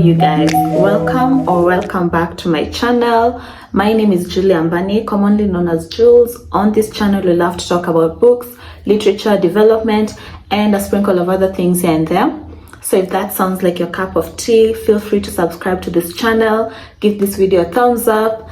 you guys, welcome back to my channel. My name is Julie Ambani, commonly known as Jules. On this channel we love to talk about books, literature, development, and a sprinkle of other things here and there. So if that sounds like your cup of tea, feel free to subscribe to this channel, give this video a thumbs up,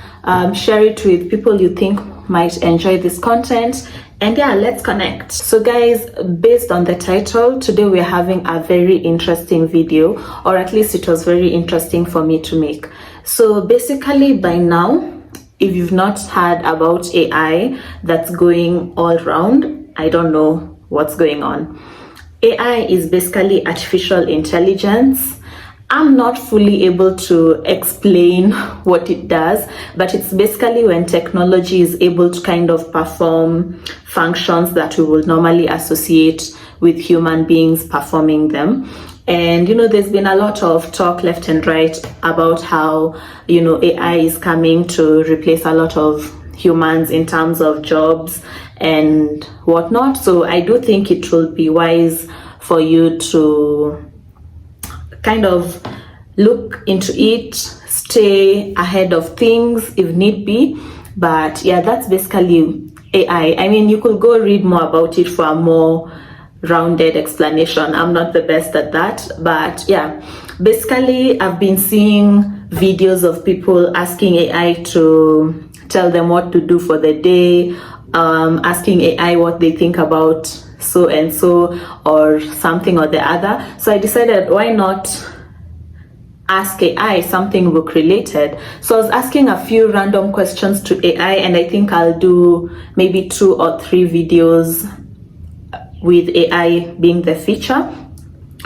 share it with people you think might enjoy this content, and yeah, let's connect. So guys, based on the title, today we're having a very interesting video, or at least it was very interesting for me to make. So basically, by now, if you've not heard about AI that's going all around, I don't know what's going on. AI is basically artificial intelligence. I'm not fully able to explain what it does, but it's basically when technology is able to kind of perform functions that we would normally associate with human beings performing them. And there's been a lot of talk left and right about how AI is coming to replace a lot of humans in terms of jobs and whatnot. So I do think it will be wise for you to kind of look into it, stay ahead of things if need be. But yeah, that's basically AI. I mean, you could go read more about it for a more rounded explanation. I'm not the best at that, but yeah, basically I've been seeing videos of people asking AI to tell them what to do for the day, asking AI what they think about so and so or something or the other. So I decided, why not ask AI something book related? So I was asking a few random questions to AI, and I think I'll do maybe 2 or 3 videos with AI being the feature.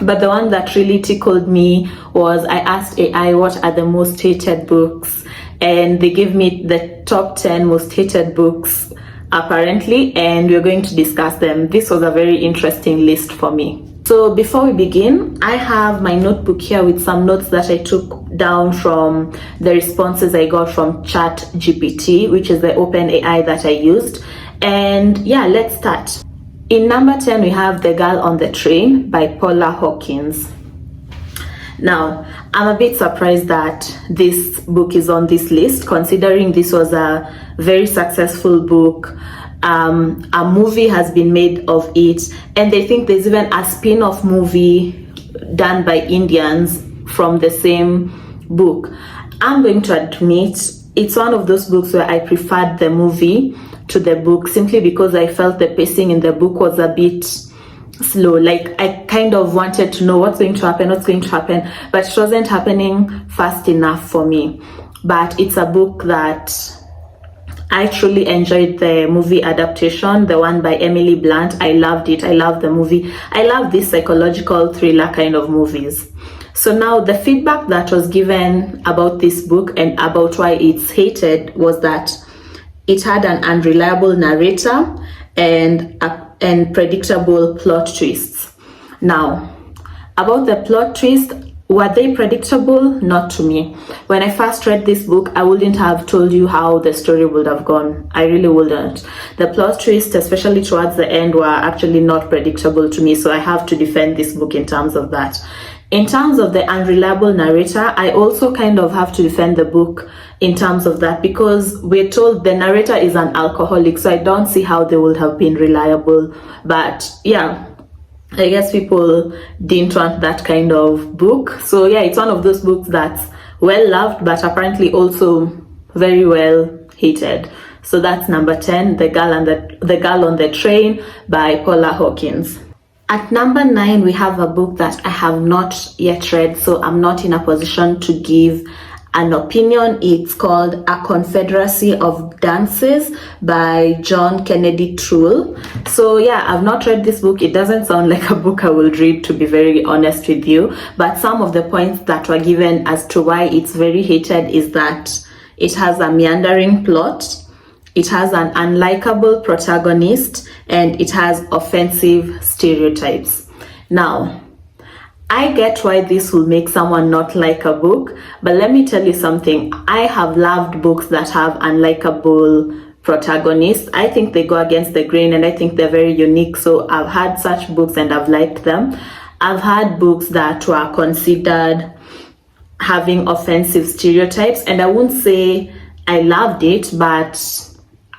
But the one that really tickled me was I asked AI what are the most hated books, and they gave me the top 10 most hated books apparently, and we're going to discuss them. This was a very interesting list for me. So before we begin, I have my notebook here with some notes that I took down from the responses I got from Chat GPT, which is the open AI that I used. And yeah, let's start. In number 10, we have The Girl on the Train by Paula Hawkins. Now, I'm a bit surprised that this book is on this list, considering this was a very successful book. A movie has been made of it, and they think there's even a spin-off movie done by Indians from the same book. I'm going to admit it's one of those books where I preferred the movie to the book, simply because I felt the pacing in the book was a bit slow. Like, I kind of wanted to know what's going to happen, but it wasn't happening fast enough for me. But it's a book that I truly enjoyed. The movie adaptation, the one by Emily Blunt, I loved it. I loved the movie. I love these psychological thriller kind of movies. So now the feedback that was given about this book and about why it's hated was that it had an unreliable narrator and predictable plot twists. Now, about the plot twist, were they predictable? Not to me. When I first read this book, I wouldn't have told you how the story would have gone. I really wouldn't. The plot twists, especially towards the end, were actually not predictable to me, so I have to defend this book in terms of that. In terms of the unreliable narrator, I also kind of have to defend the book in terms of that, because we're told the narrator is an alcoholic, so I don't see how they would have been reliable. But yeah, I guess people didn't want that kind of book. So yeah, it's one of those books that's well loved, but apparently also very well hated. So that's number 10, The Girl on the Train by Paula Hawkins. At number 9, we have a book that I have not yet read, so I'm not in a position to give an opinion. It's called A Confederacy of Dances by John Kennedy Toole. So yeah, I've not read this book. It doesn't sound like a book I will read, to be very honest with you. But some of the points that were given as to why it's very hated is that it has a meandering plot, it has an unlikable protagonist, and it has offensive stereotypes. Now, I get why this will make someone not like a book, but let me tell you something. I have loved books that have unlikable protagonists. I think they go against the grain, and I think they're very unique. So I've had such books and I've liked them. I've had books that were considered having offensive stereotypes, and I won't say I loved it, but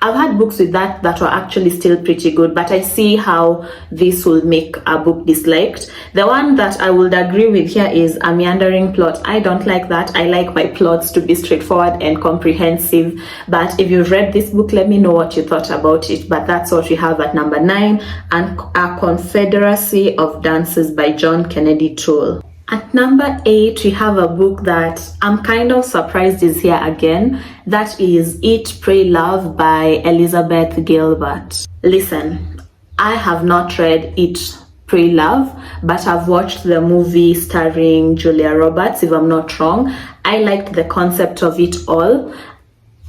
I've had books with that were actually still pretty good, but I see how this will make a book disliked. The one that I would agree with here is a meandering plot. I don't like that. I like my plots to be straightforward and comprehensive. But if you've read this book, let me know what you thought about it. But that's what we have at number 9, and A Confederacy of Dances by John Kennedy Toole. At number 8, we have a book that I'm kind of surprised is here again. That is Eat, Pray, Love by Elizabeth Gilbert. Listen, I have not read Eat, Pray, Love, but I've watched the movie starring Julia Roberts, if I'm not wrong. I liked the concept of it all.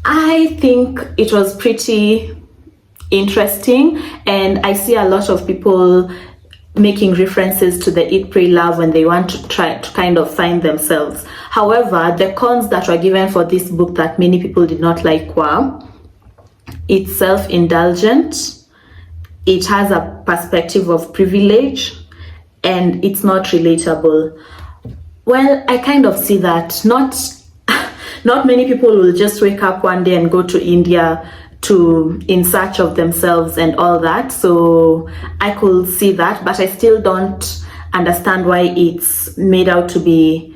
I think it was pretty interesting, and I see a lot of people making references to the Eat, Pray, Love when they want to try to kind of find themselves. However, the cons that were given for this book that many people did not like were, it's self-indulgent, it has a perspective of privilege, and it's not relatable. Well, I kind of see that. Not many people will just wake up one day and go to India in search of themselves and all that, so I could see that, but I still don't understand why it's made out to be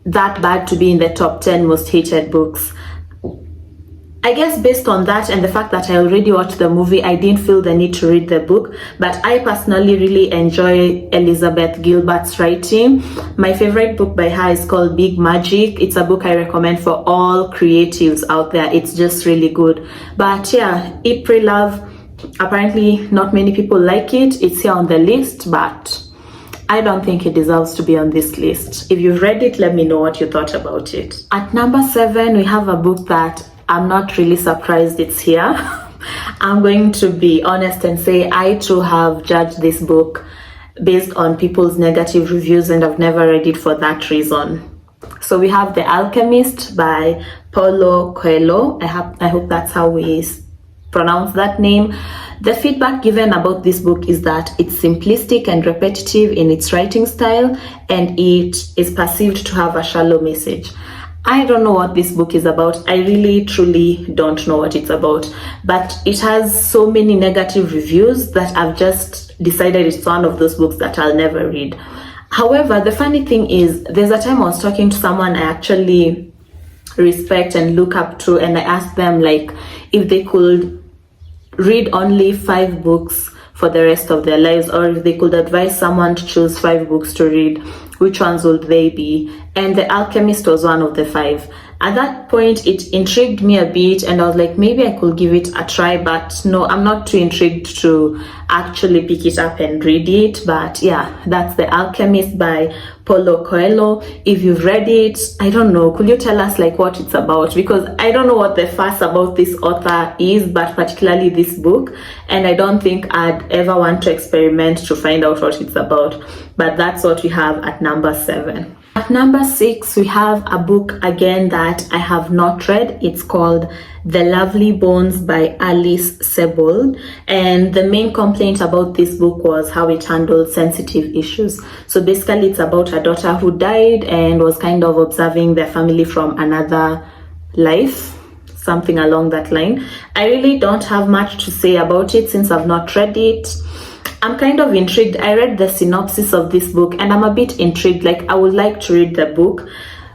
that bad to be in the top 10 most hated books. I guess based on that and the fact that I already watched the movie, I didn't feel the need to read the book, but I personally really enjoy Elizabeth Gilbert's writing. My favorite book by her is called Big Magic. It's a book I recommend for all creatives out there. It's just really good. But yeah, Eat, Pray, Love, apparently not many people like it. It's here on the list, but I don't think it deserves to be on this list. If you've read it, let me know what you thought about it. At number 7, we have a book that I'm not really surprised it's here. I'm going to be honest and say I too have judged this book based on people's negative reviews, and I've never read it for that reason. So we have The Alchemist by Paulo Coelho. I hope that's how we pronounce that name. The feedback given about this book is that it's simplistic and repetitive in its writing style, and it is perceived to have a shallow message. I don't know what this book is about. I really, truly don't know what it's about. But it has so many negative reviews that I've just decided it's one of those books that I'll never read. However, the funny thing is, there's a time I was talking to someone I actually respect and look up to, and I asked them like if they could read only 5 books for the rest of their lives, or if they could advise someone to choose 5 books to read, which ones would they be? And The Alchemist was one of the 5. At that point, it intrigued me a bit, and I was like, maybe I could give it a try, but no, I'm not too intrigued to actually pick it up and read it. But yeah, that's The Alchemist by Paulo Coelho. If you've read it, I don't know, could you tell us like what it's about? Because I don't know what the fuss about this author is, but particularly this book, and I don't think I'd ever want to experiment to find out what it's about. But that's what we have at number 7. At number 6, we have a book again that I have not read. It's called The Lovely Bones by Alice Sebold. And the main complaint about this book was how it handled sensitive issues. So basically it's about a daughter who died and was kind of observing their family from another life, something along that line. I really don't have much to say about it since I've not read it. I'm kind of intrigued. I read the synopsis of this book and I'm a bit intrigued. Like, I would like to read the book,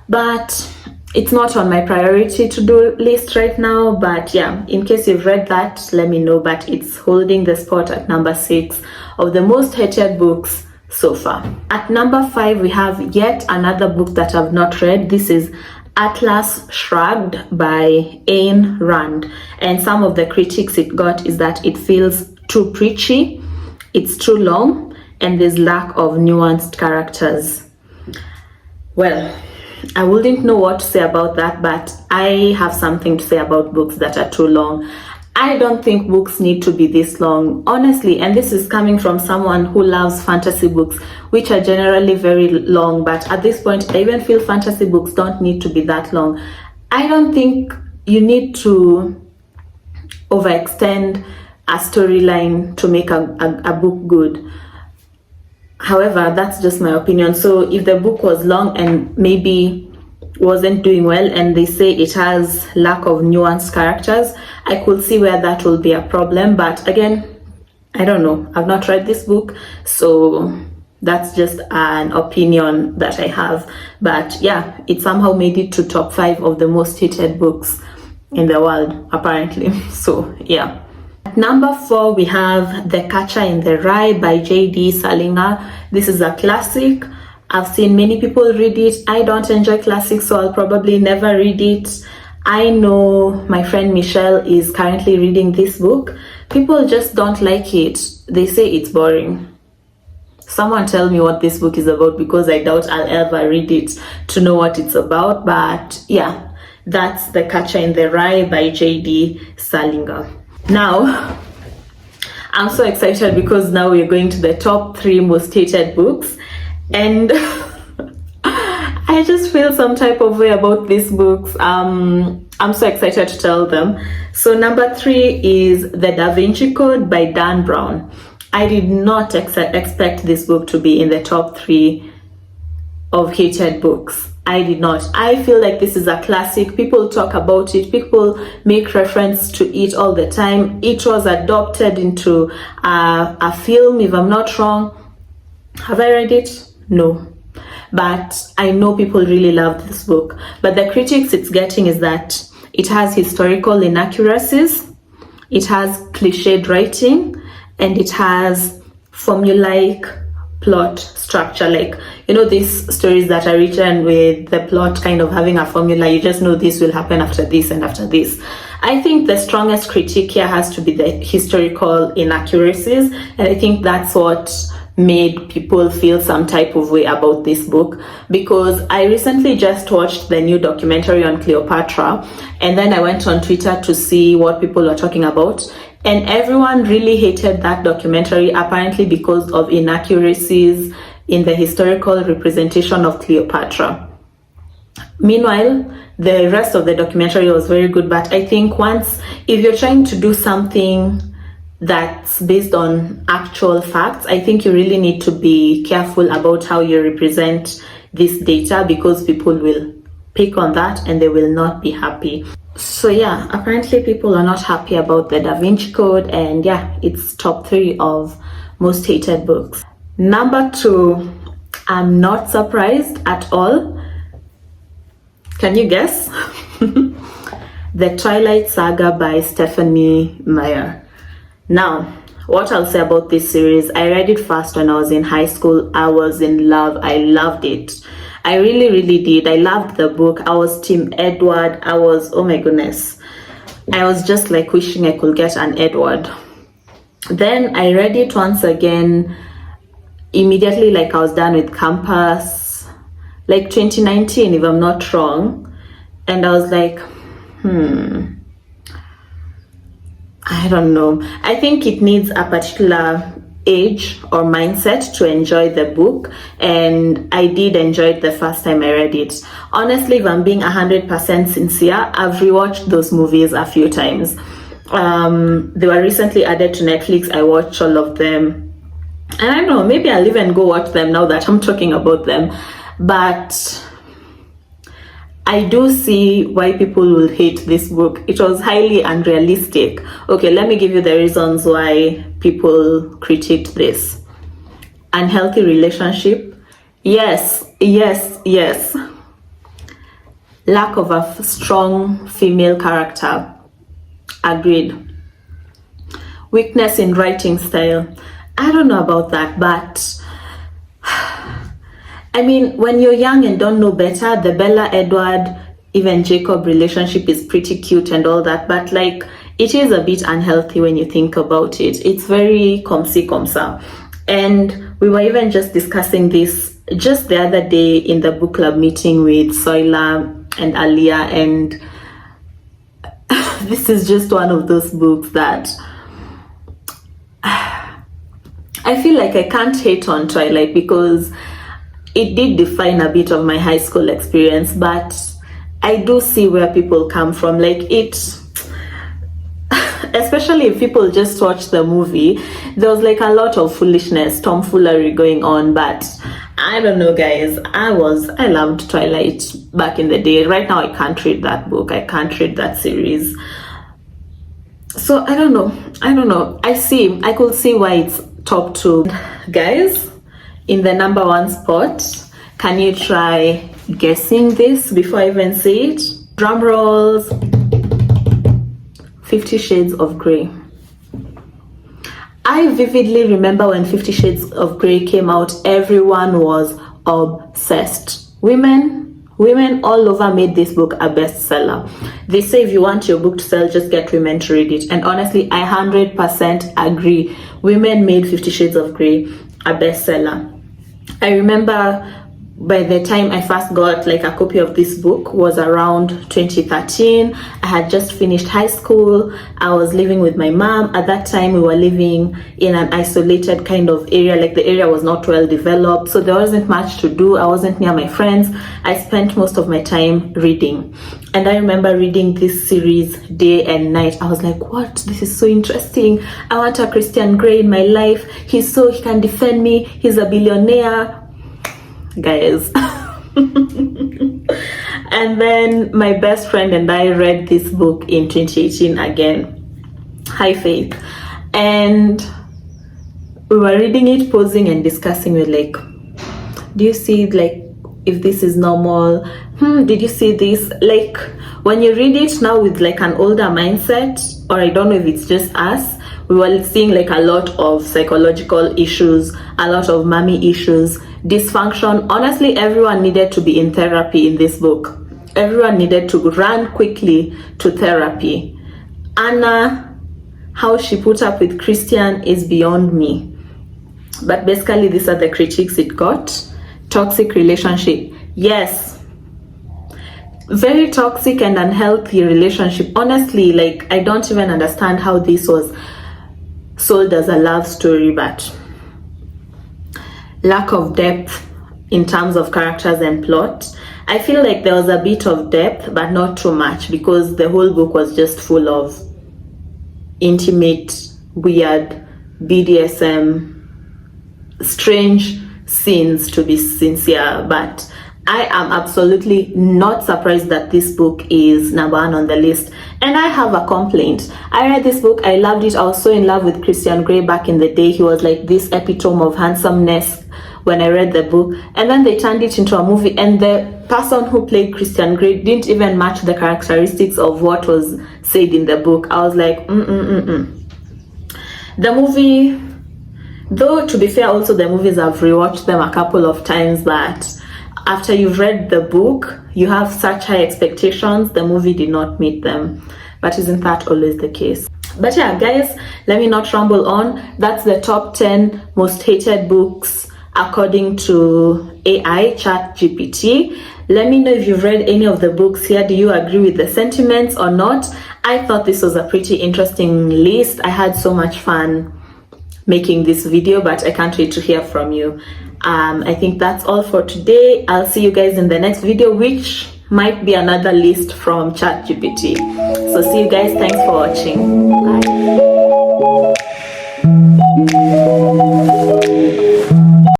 but it's not on my priority to do list right now. But yeah, in case you've read that, let me know. But it's holding the spot at number 6 of the most hated books so far. At number 5, we have yet another book that I've not read. This is Atlas Shrugged by Ayn Rand. And some of the critiques it got is that it feels too preachy, it's too long, and there's lack of nuanced characters. Well, I wouldn't know what to say about that, but I have something to say about books that are too long. I don't think books need to be this long, honestly, and this is coming from someone who loves fantasy books, which are generally very long, but at this point, I even feel fantasy books don't need to be that long. I don't think you need to overextend a storyline to make a book good. However, that's just my opinion. So if the book was long and maybe wasn't doing well, and they say it has lack of nuanced characters, I could see where that will be a problem. But again, I don't know, I've not read this book, so that's just an opinion that I have. But yeah, it somehow made it to top 5 of the most hated books in the world, apparently. So yeah. At number 4, we have The Catcher in the Rye by J.D. Salinger. This is a classic. I've seen many people read it. I don't enjoy classics, so I'll probably never read it. I know my friend Michelle is currently reading this book. People just don't like it. They say it's boring. Someone tell me what this book is about, because I doubt I'll ever read it to know what it's about. But yeah, that's The Catcher in the Rye by J.D. Salinger. Now, I'm so excited because now we're going to the top 3 most hated books, and I just feel some type of way about these books. I'm so excited to tell them. So number 3 is The Da Vinci Code by Dan Brown. I did not expect this book to be in the top 3 of hated books. I did not. I feel like this is a classic. People talk about it. People make reference to it all the time. It was adopted into a film, if I'm not wrong. Have I read it? No. But I know people really loved this book. But the critics it's getting is that it has historical inaccuracies, it has cliched writing, and it has formulaic plot structure. Like, you know, these stories that are written with the plot kind of having a formula. You just know this will happen after this and after this. I think the strongest critique here has to be the historical inaccuracies, and I think that's what made people feel some type of way about this book. Because I recently just watched the new documentary on Cleopatra, and then I went on Twitter to see what people were talking about, and everyone really hated that documentary, apparently because of inaccuracies in the historical representation of Cleopatra. Meanwhile, the rest of the documentary was very good. But I think if you're trying to do something that's based on actual facts, I think you really need to be careful about how you represent this data, because people will pick on that and they will not be happy. So yeah, apparently people are not happy about the Da Vinci Code, and yeah, it's top 3 of most hated books. Number 2, I'm not surprised at all. Can you guess? The Twilight Saga by Stephanie Meyer. Now, what I'll say about this series, I read it first when I was in high school. I was in love. I loved it. I really, really did. I loved the book. I was Team Edward. Oh my goodness. I was just like wishing I could get an Edward. Then I read it once again, immediately, like I was done with campus, like 2019, if I'm not wrong. And I was like, I don't know. I think it needs a particular age or mindset to enjoy the book, and I did enjoy it the first time I read it. Honestly, if I'm being 100% sincere, I've rewatched those movies a few times. They were recently added to Netflix. I watched all of them, and I don't know, maybe I'll even go watch them now that I'm talking about them. But I do see why people will hate this book. It was highly unrealistic. Okay, let me give you the reasons why people critiqued this. Unhealthy relationship. Yes. Lack of a strong female character. Agreed. Weakness in writing style. I don't know about that, but I mean, when you're young and don't know better, the Bella, Edward, even Jacob relationship is pretty cute and all that, but like, it is a bit unhealthy when you think about it. It's very comme ça. And we were even just discussing this just the other day in the book club meeting with Soila and Alia, and this is just one of those books that I feel like I can't hate on Twilight, because it did define a bit of my high school experience, but I do see where people come from. Like, it, especially if people just watch the movie, there was like a lot of foolishness, tomfoolery going on, but I don't know, guys. I loved Twilight back in the day. Right now I can't read that book, I can't read that series. So I don't know. I could see why it's top 2. Guys, in the number 1 spot, can you try guessing this before I even say it? Drum rolls. 50 Shades of Grey. I vividly remember when 50 Shades of Grey came out, everyone was obsessed. Women all over made this book a bestseller. They say if you want your book to sell, just get women to read it. And honestly, I 100% agree. Women made 50 Shades of Grey a bestseller. I remember by the time I first got like a copy of this book was around 2013. I had just finished high school. I was living with my mom. At that time, we were living in an isolated kind of area. Like the area was not well developed, so there wasn't much to do. I wasn't near my friends. I spent most of my time reading. And I remember reading this series day and night. I was like, what? This is so interesting. I want a Christian Grey in my life. He can defend me. He's a billionaire. Guys. And then my best friend and I read this book in 2018 again, High Faith, and we were reading it, pausing and discussing. We're like, do you see like if this is normal? Did you see this? Like when you read it now with like an older mindset, or I don't know if it's just us, we were seeing like a lot of psychological issues, a lot of mommy issues, dysfunction. Honestly, everyone needed to be in therapy in this book. Everyone needed to run quickly to therapy. Anna, how she put up with Christian is beyond me. But basically, these are the critiques it got. Toxic relationship. Yes. Very toxic and unhealthy relationship. Honestly, like, I don't even understand how this was sold as a love story, but lack of depth in terms of characters and plot. I feel like there was a bit of depth, but not too much, because the whole book was just full of intimate, weird, BDSM, strange scenes, to be sincere. But I am absolutely not surprised that this book is number 1 on the list. And I have a complaint. I read this book, I loved it. I was so in love with Christian Grey back in the day. He was like this epitome of handsomeness when I read the book. And then they turned it into a movie, and the person who played Christian Grey didn't even match the characteristics of what was said in the book. I was like, The movie, though, to be fair, also the movies, I've rewatched them a couple of times, but after you've read the book, you have such high expectations. The movie did not meet them. But isn't that always the case? But yeah, guys, let me not ramble on. That's the top 10 most hated books according to AI, Chat GPT. Let me know if you've read any of the books here. Do you agree with the sentiments or not? I thought this was a pretty interesting list. I had so much fun making this video, but I can't wait to hear from you. I think that's all for today. I'll see you guys in the next video, which might be another list from ChatGPT. So see you guys. Thanks for watching. Bye.